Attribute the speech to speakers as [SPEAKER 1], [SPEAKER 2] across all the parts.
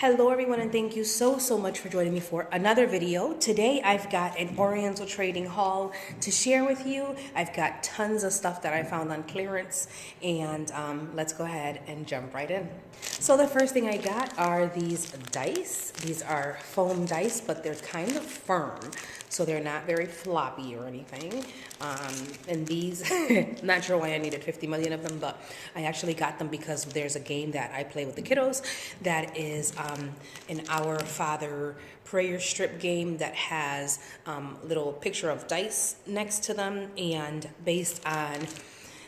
[SPEAKER 1] Hello everyone, and thank you so much for joining me for another video. Today I've got an Oriental trading haul to share with you. I've got tons of stuff that I found on clearance, and let's go ahead and jump right in. So the first thing I got are these dice. These are foam dice, but they're kind of firm, so they're not very floppy or anything. And these, not sure why I needed 50 million of them, but I actually got them because there's a game that I play with the kiddos that is an Our Father prayer strip game that has little picture of dice next to them, and based on,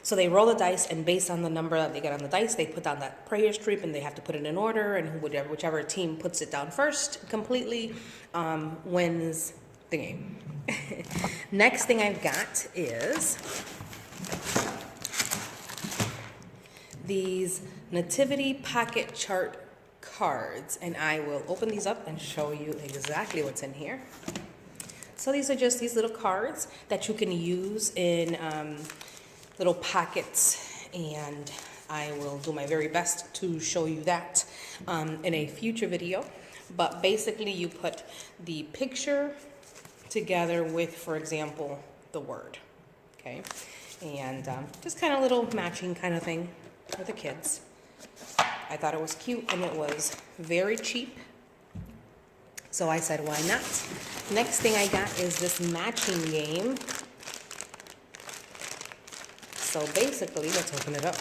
[SPEAKER 1] so they roll the dice, and based on the number that they get on the dice, they put down that prayer strip, and they have to put it in order, and whichever team puts it down first completely wins the game. Next thing I've got is these nativity pocket chart cards, and I will open these up and show you exactly what's in here. So these are just these little cards that you can use in little pockets, and I will do my very best to show you that in a future video. But basically you put the picture together with, for example, the word, okay? And just kind of little matching kind of thing for the kids. I thought it was cute, and it was very cheap, so I said, why not? Next thing I got is this matching game. So basically, let's open it up.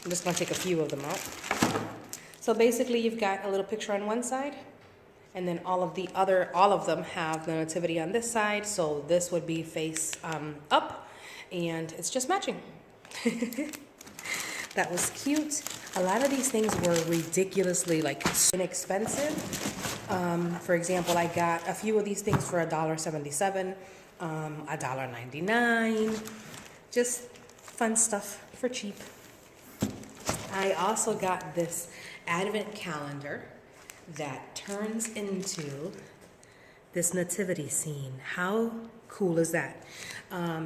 [SPEAKER 1] I'm just going to take a few of them out. So basically, you've got a little picture on one side, and then all of them have the nativity on this side, so this would be face up, and it's just matching. That was cute. A lot of these things were ridiculously inexpensive. For example, I got a few of these things for $1.77, $1.99. Just fun stuff for cheap. I also got this advent calendar that turns into this nativity scene. How cool is that?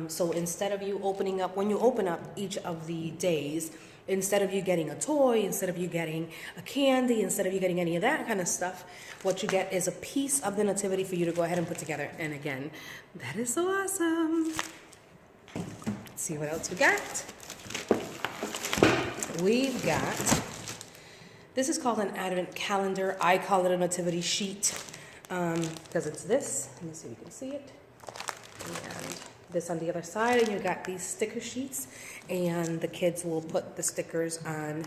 [SPEAKER 1] So instead of you opening up, when you open up each of the days, instead of you getting a toy, instead of you getting a candy, instead of you getting any of that kind of stuff, what you get is a piece of the nativity for you to go ahead and put together. And again, that is so awesome. Let's see what else we got. We've got, this is called an advent calendar. I call it a nativity sheet because it's this. Let me see if you can see it. And this on the other side, and you got these sticker sheets, and the kids will put the stickers on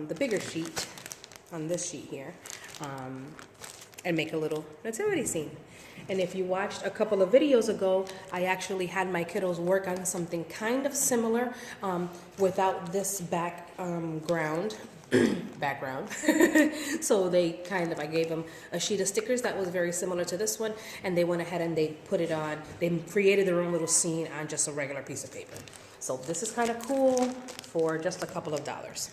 [SPEAKER 1] the bigger sheet, on this sheet here, and make a little nativity scene. And if you watched a couple of videos ago, I actually had my kiddos work on something kind of similar without this background. So I gave them a sheet of stickers that was very similar to this one, and they went ahead and they put it on, they created their own little scene on just a regular piece of paper. So this is kind of cool for just a couple of dollars.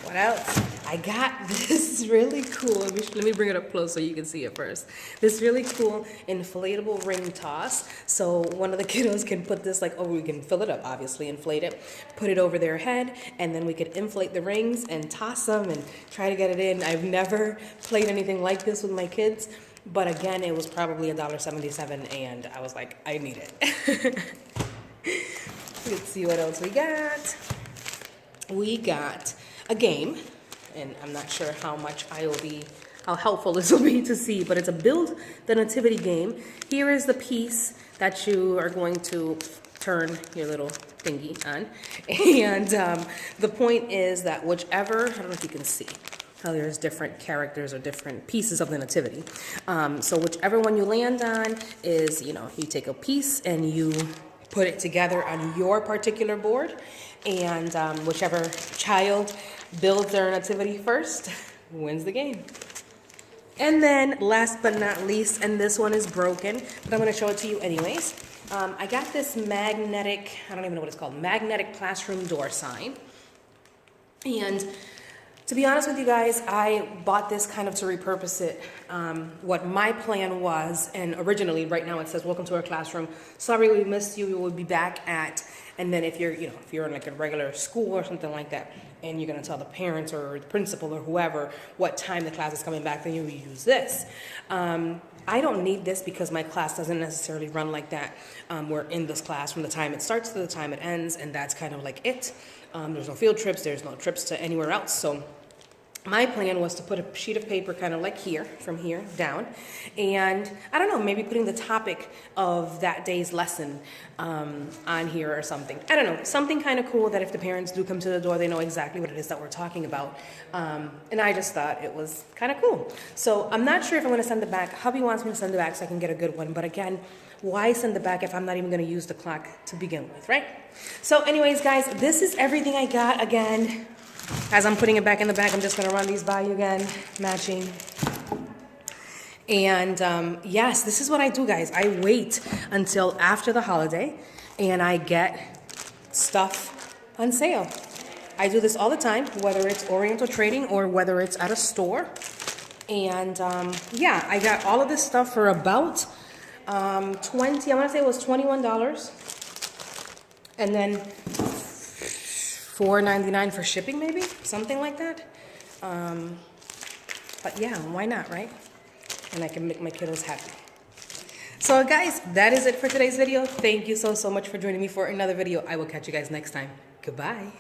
[SPEAKER 1] What else? I got this really cool, let me bring it up close so you can see it first. This really cool inflatable ring toss. So one of the kiddos can put this we can fill it up, obviously, inflate it, put it over their head, and then we could inflate the rings and toss them and try to get it in. I've never played anything like this with my kids, but again, it was probably $1.77, and I was like, I need it. Let's see what else we got. We got a game, and I'm not sure how helpful this will be to see, but it's a build the nativity game. Here is the piece that you are going to turn your little thingy on, and the point is that whichever, I don't know if you can see how there's different characters or different pieces of the nativity. So whichever one you land on is, you take a piece and you put it together on your particular board, and whichever child builds their nativity first wins the game. And then last but not least, and this one is broken, but I'm going to show it to you anyways. I got this magnetic, I don't even know what it's called, magnetic classroom door sign. And to be honest with you guys, I bought this kind of to repurpose it. What my plan was, and originally right now it says, welcome to our classroom. Sorry we missed you. We will be back at And then if you're, if you're in like a regular school or something like that, and you're going to tell the parents or the principal or whoever what time the class is coming back, then you use this. I don't need this because my class doesn't necessarily run like that. We're in this class from the time it starts to the time it ends, and that's kind of like it. There's no field trips, there's no trips to anywhere else. So my plan was to put a sheet of paper kind of like here, from here down, and I don't know, maybe putting the topic of that day's lesson on here or something. I don't know, something kind of cool that if the parents do come to the door, they know exactly what it is that we're talking about. And I just thought it was kind of cool. So I'm not sure if I'm going to send it back. Hubby wants me to send it back so I can get a good one, but again, why send it back if I'm not even going to use the clock to begin with, right? So anyways, guys, this is everything I got. Again, as I'm putting it back in the bag, I'm just going to run these by you again, matching. And yes, this is what I do, guys. I wait until after the holiday and I get stuff on sale. I do this all the time, whether it's Oriental trading or whether it's at a store. And yeah, I got all of this stuff for about I want to say it was $21. And then $4.99 for shipping, maybe something like that. But yeah, why not, right? And I can make my kiddos happy. So guys, that is it for today's video. Thank you so much for joining me for another video. I will catch you guys next time. Goodbye.